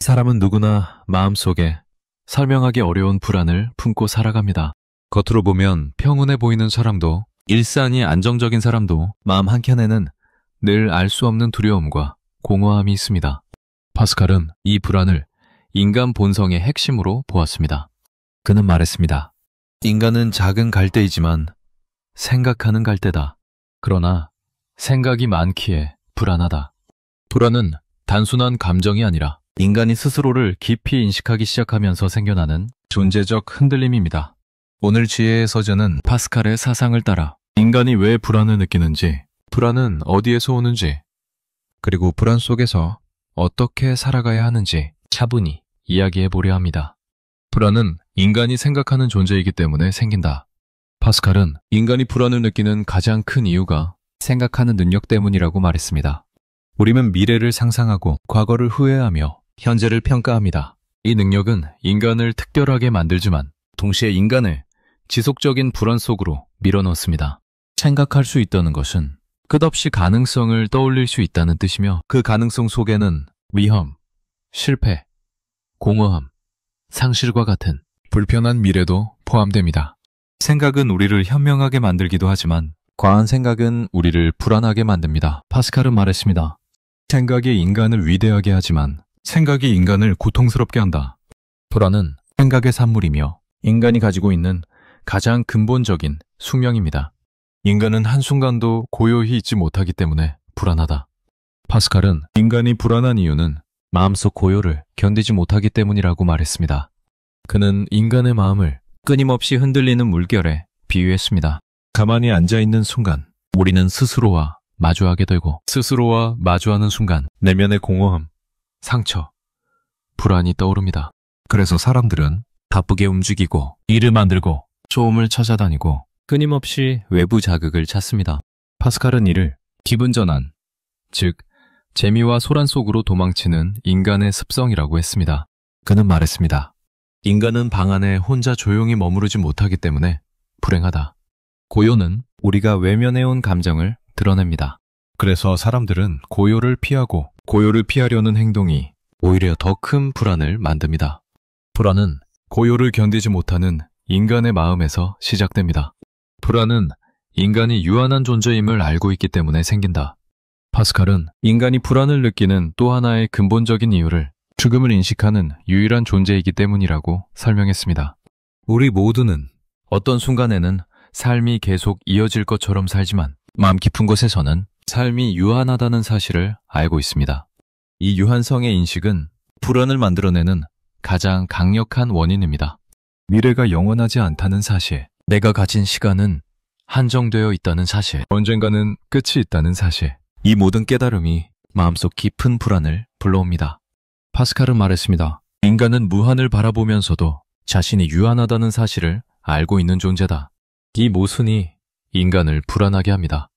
사람은 누구나 마음속에 설명하기 어려운 불안을 품고 살아갑니다. 겉으로 보면 평온해 보이는 사람도, 일산이 안정적인 사람도 마음 한켠에는 늘 알 수 없는 두려움과 공허함이 있습니다. 파스칼은 이 불안을 인간 본성의 핵심으로 보았습니다. 그는 말했습니다. 인간은 작은 갈대이지만 생각하는 갈대다. 그러나 생각이 많기에 불안하다. 불안은 단순한 감정이 아니라 인간이 스스로를 깊이 인식하기 시작하면서 생겨나는 존재적 흔들림입니다. 오늘 지혜의 서재는 파스칼의 사상을 따라 인간이 왜 불안을 느끼는지, 불안은 어디에서 오는지, 그리고 불안 속에서 어떻게 살아가야 하는지 차분히 이야기해 보려 합니다. 불안은 인간이 생각하는 존재이기 때문에 생긴다. 파스칼은 인간이 불안을 느끼는 가장 큰 이유가 생각하는 능력 때문이라고 말했습니다. 우리는 미래를 상상하고 과거를 후회하며 현재를 평가합니다. 이 능력은 인간을 특별하게 만들지만 동시에 인간을 지속적인 불안 속으로 밀어넣습니다. 생각할 수 있다는 것은 끝없이 가능성을 떠올릴 수 있다는 뜻이며, 그 가능성 속에는 위험, 실패, 공허함, 상실과 같은 불편한 미래도 포함됩니다. 생각은 우리를 현명하게 만들기도 하지만 과한 생각은 우리를 불안하게 만듭니다. 파스칼은 말했습니다. 생각이 인간을 위대하게 하지만 생각이 인간을 고통스럽게 한다. 불안은 생각의 산물이며 인간이 가지고 있는 가장 근본적인 숙명입니다. 인간은 한순간도 고요히 있지 못하기 때문에 불안하다. 파스칼은 인간이 불안한 이유는 마음속 고요를 견디지 못하기 때문이라고 말했습니다. 그는 인간의 마음을 끊임없이 흔들리는 물결에 비유했습니다. 가만히 앉아있는 순간 우리는 스스로와 마주하게 되고, 스스로와 마주하는 순간 내면의 공허함, 상처, 불안이 떠오릅니다. 그래서 사람들은 바쁘게 움직이고 일을 만들고 소음을 찾아다니고 끊임없이 외부 자극을 찾습니다. 파스칼은 이를 기분 전환, 즉 재미와 소란 속으로 도망치는 인간의 습성이라고 했습니다. 그는 말했습니다. 인간은 방 안에 혼자 조용히 머무르지 못하기 때문에 불행하다. 고요는 우리가 외면해온 감정을 드러냅니다. 그래서 사람들은 고요를 피하고, 고요를 피하려는 행동이 오히려 더 큰 불안을 만듭니다. 불안은 고요를 견디지 못하는 인간의 마음에서 시작됩니다. 불안은 인간이 유한한 존재임을 알고 있기 때문에 생긴다. 파스칼은 인간이 불안을 느끼는 또 하나의 근본적인 이유를 죽음을 인식하는 유일한 존재이기 때문이라고 설명했습니다. 우리 모두는 어떤 순간에는 삶이 계속 이어질 것처럼 살지만 마음 깊은 곳에서는 삶이 유한하다는 사실을 알고 있습니다. 이 유한성의 인식은 불안을 만들어내는 가장 강력한 원인입니다. 미래가 영원하지 않다는 사실, 내가 가진 시간은 한정되어 있다는 사실, 언젠가는 끝이 있다는 사실, 이 모든 깨달음이 마음속 깊은 불안을 불러옵니다. 파스칼은 말했습니다. 인간은 무한을 바라보면서도 자신이 유한하다는 사실을 알고 있는 존재다. 이 모순이 인간을 불안하게 합니다.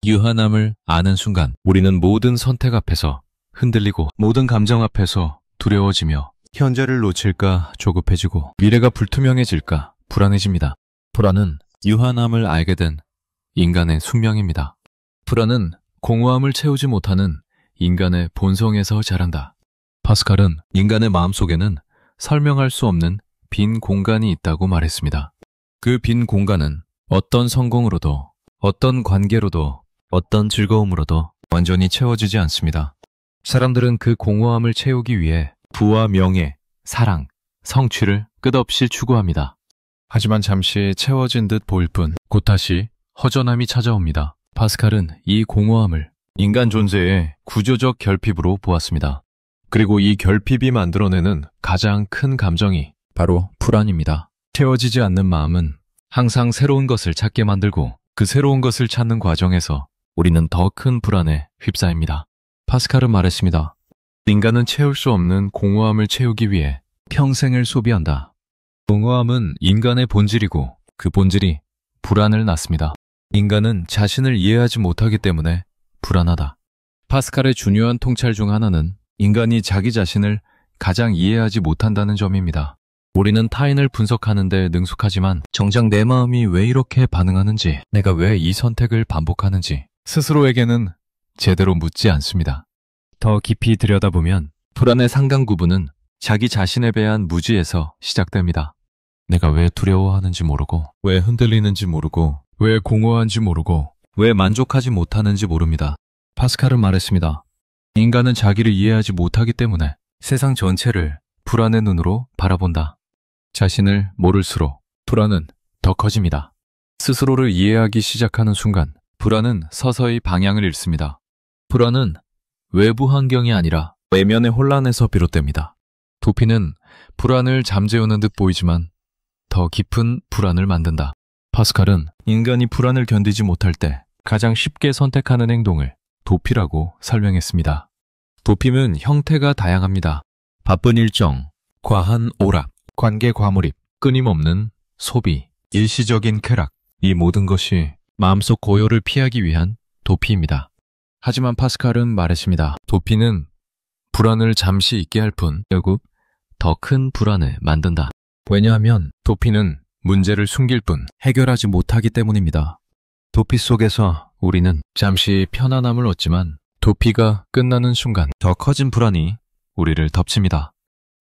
유한함을 아는 순간 우리는 모든 선택 앞에서 흔들리고, 모든 감정 앞에서 두려워지며, 현재를 놓칠까 조급해지고, 미래가 불투명해질까 불안해집니다. 불안은 유한함을 알게 된 인간의 숙명입니다. 불안은 공허함을 채우지 못하는 인간의 본성에서 자란다. 파스칼은 인간의 마음속에는 설명할 수 없는 빈 공간이 있다고 말했습니다. 그 빈 공간은 어떤 성공으로도, 어떤 관계로도, 어떤 즐거움으로도 완전히 채워지지 않습니다. 사람들은 그 공허함을 채우기 위해 부와 명예, 사랑, 성취를 끝없이 추구합니다. 하지만 잠시 채워진 듯 보일 뿐 곧 다시 허전함이 찾아옵니다. 파스칼은 이 공허함을 인간 존재의 구조적 결핍으로 보았습니다. 그리고 이 결핍이 만들어내는 가장 큰 감정이 바로 불안입니다. 채워지지 않는 마음은 항상 새로운 것을 찾게 만들고, 그 새로운 것을 찾는 과정에서 우리는 더 큰 불안에 휩싸입니다. 파스칼은 말했습니다. 인간은 채울 수 없는 공허함을 채우기 위해 평생을 소비한다. 공허함은 인간의 본질이고 그 본질이 불안을 낳습니다. 인간은 자신을 이해하지 못하기 때문에 불안하다. 파스칼의 중요한 통찰 중 하나는 인간이 자기 자신을 가장 이해하지 못한다는 점입니다. 우리는 타인을 분석하는 데 능숙하지만 정작 내 마음이 왜 이렇게 반응하는지, 내가 왜 이 선택을 반복하는지 스스로에게는 제대로 묻지 않습니다. 더 깊이 들여다보면 불안의 상당 부분은 자기 자신에 대한 무지에서 시작됩니다. 내가 왜 두려워하는지 모르고, 왜 흔들리는지 모르고, 왜 공허한지 모르고, 왜 만족하지 못하는지 모릅니다. 파스칼은 말했습니다. 인간은 자기를 이해하지 못하기 때문에 세상 전체를 불안의 눈으로 바라본다. 자신을 모를수록 불안은 더 커집니다. 스스로를 이해하기 시작하는 순간 불안은 서서히 방향을 잃습니다. 불안은 외부 환경이 아니라 외면의 혼란에서 비롯됩니다. 도피는 불안을 잠재우는 듯 보이지만 더 깊은 불안을 만든다. 파스칼은 인간이 불안을 견디지 못할 때 가장 쉽게 선택하는 행동을 도피라고 설명했습니다. 도피는 형태가 다양합니다. 바쁜 일정, 과한 오락, 관계 과몰입, 끊임없는 소비, 일시적인 쾌락, 이 모든 것이 마음속 고요를 피하기 위한 도피입니다. 하지만 파스칼은 말했습니다. 도피는 불안을 잠시 잊게 할 뿐 결국 더 큰 불안을 만든다. 왜냐하면 도피는 문제를 숨길 뿐 해결하지 못하기 때문입니다. 도피 속에서 우리는 잠시 편안함을 얻지만 도피가 끝나는 순간 더 커진 불안이 우리를 덮칩니다.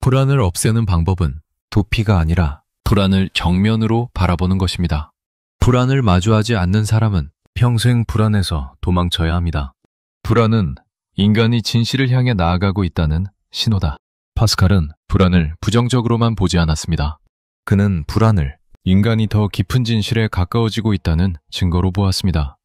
불안을 없애는 방법은 도피가 아니라 불안을 정면으로 바라보는 것입니다. 불안을 마주하지 않는 사람은 평생 불안에서 도망쳐야 합니다. 불안은 인간이 진실을 향해 나아가고 있다는 신호다. 파스칼은 불안을 부정적으로만 보지 않았습니다. 그는 불안을 인간이 더 깊은 진실에 가까워지고 있다는 증거로 보았습니다.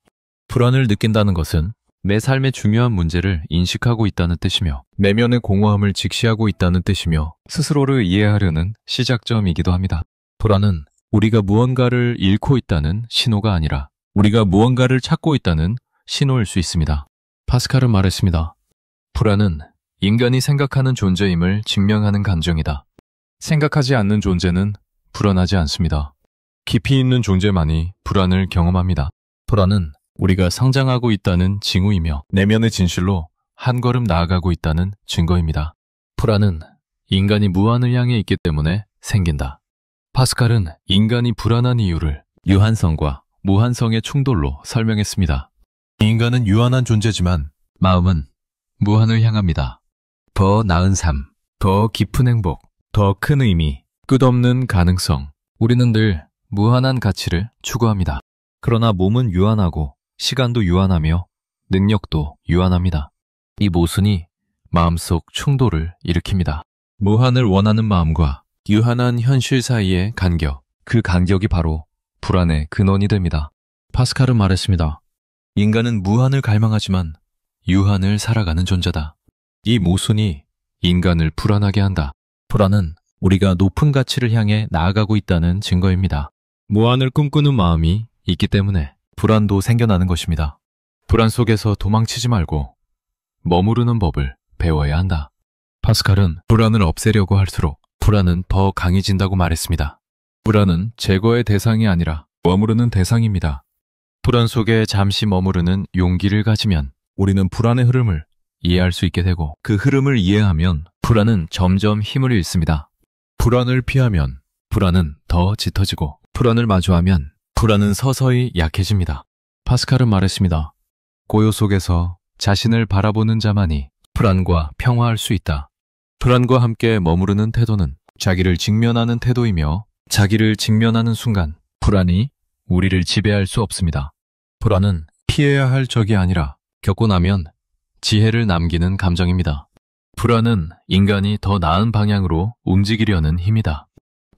불안을 느낀다는 것은 내 삶의 중요한 문제를 인식하고 있다는 뜻이며 내면의 공허함을 직시하고 있다는 뜻이며 스스로를 이해하려는 시작점이기도 합니다. 불안은 우리가 무언가를 잃고 있다는 신호가 아니라 우리가 무언가를 찾고 있다는 신호일 수 있습니다. 파스칼은 말했습니다. 불안은 인간이 생각하는 존재임을 증명하는 감정이다. 생각하지 않는 존재는 불안하지 않습니다. 깊이 있는 존재만이 불안을 경험합니다. 불안은 우리가 성장하고 있다는 징후이며 내면의 진실로 한 걸음 나아가고 있다는 증거입니다. 불안은 인간이 무한을 향해 있기 때문에 생긴다. 파스칼은 인간이 불안한 이유를 유한성과 무한성의 충돌로 설명했습니다. 인간은 유한한 존재지만 마음은 무한을 향합니다. 더 나은 삶, 더 깊은 행복, 더 큰 의미, 끝없는 가능성. 우리는 늘 무한한 가치를 추구합니다. 그러나 몸은 유한하고 시간도 유한하며 능력도 유한합니다. 이 모순이 마음속 충돌을 일으킵니다. 무한을 원하는 마음과 유한한 현실 사이의 간격, 그 간격이 바로 불안의 근원이 됩니다. 파스칼은 말했습니다. 인간은 무한을 갈망하지만 유한을 살아가는 존재다. 이 모순이 인간을 불안하게 한다. 불안은 우리가 높은 가치를 향해 나아가고 있다는 증거입니다. 무한을 꿈꾸는 마음이 있기 때문에 불안도 생겨나는 것입니다. 불안 속에서 도망치지 말고 머무르는 법을 배워야 한다. 파스칼은 불안을 없애려고 할수록 불안은 더 강해진다고 말했습니다. 불안은 제거의 대상이 아니라 머무르는 대상입니다. 불안 속에 잠시 머무르는 용기를 가지면 우리는 불안의 흐름을 이해할 수 있게 되고 그 흐름을 이해하면 불안은 점점 힘을 잃습니다. 불안을 피하면 불안은 더 짙어지고 불안을 마주하면 불안은 서서히 약해집니다. 파스칼은 말했습니다. 고요 속에서 자신을 바라보는 자만이 불안과 평화할 수 있다. 불안과 함께 머무르는 태도는 자기를 직면하는 태도이며 자기를 직면하는 순간 불안이 우리를 지배할 수 없습니다. 불안은 피해야 할 적이 아니라 겪고 나면 지혜를 남기는 감정입니다. 불안은 인간이 더 나은 방향으로 움직이려는 힘이다.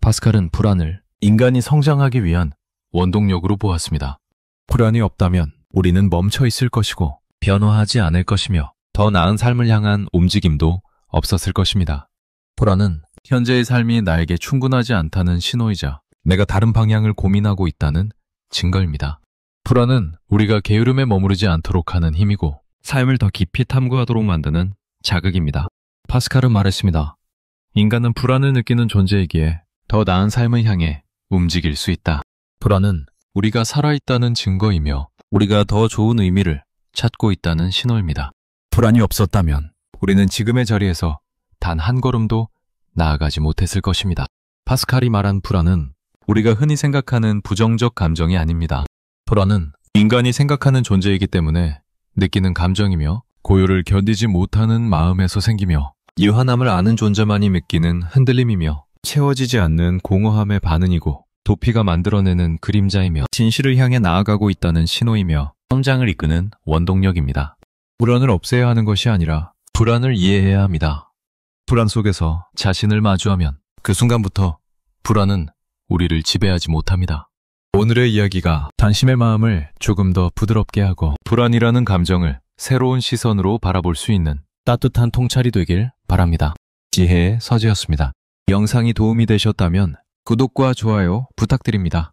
파스칼은 불안을 인간이 성장하기 위한 원동력으로 보았습니다. 불안이 없다면 우리는 멈춰 있을 것이고 변화하지 않을 것이며 더 나은 삶을 향한 움직임도 없었을 것입니다. 불안은 현재의 삶이 나에게 충분하지 않다는 신호이자 내가 다른 방향을 고민하고 있다는 증거입니다. 불안은 우리가 게으름에 머무르지 않도록 하는 힘이고 삶을 더 깊이 탐구하도록 만드는 자극입니다. 파스칼은 말했습니다. 인간은 불안을 느끼는 존재이기에 더 나은 삶을 향해 움직일 수 있다. 불안은 우리가 살아있다는 증거이며 우리가 더 좋은 의미를 찾고 있다는 신호입니다. 불안이 없었다면 우리는 지금의 자리에서 단 한 걸음도 나아가지 못했을 것입니다. 파스칼이 말한 불안은 우리가 흔히 생각하는 부정적 감정이 아닙니다. 불안은 인간이 생각하는 존재이기 때문에 느끼는 감정이며 고요를 견디지 못하는 마음에서 생기며 유한함을 아는 존재만이 느끼는 흔들림이며 채워지지 않는 공허함의 반응이고 도피가 만들어내는 그림자이며 진실을 향해 나아가고 있다는 신호이며 성장을 이끄는 원동력입니다. 불안을 없애야 하는 것이 아니라 불안을 이해해야 합니다. 불안 속에서 자신을 마주하면 그 순간부터 불안은 우리를 지배하지 못합니다. 오늘의 이야기가 당신의 마음을 조금 더 부드럽게 하고 불안이라는 감정을 새로운 시선으로 바라볼 수 있는 따뜻한 통찰이 되길 바랍니다. 지혜의 서재였습니다. 영상이 도움이 되셨다면 구독과 좋아요 부탁드립니다.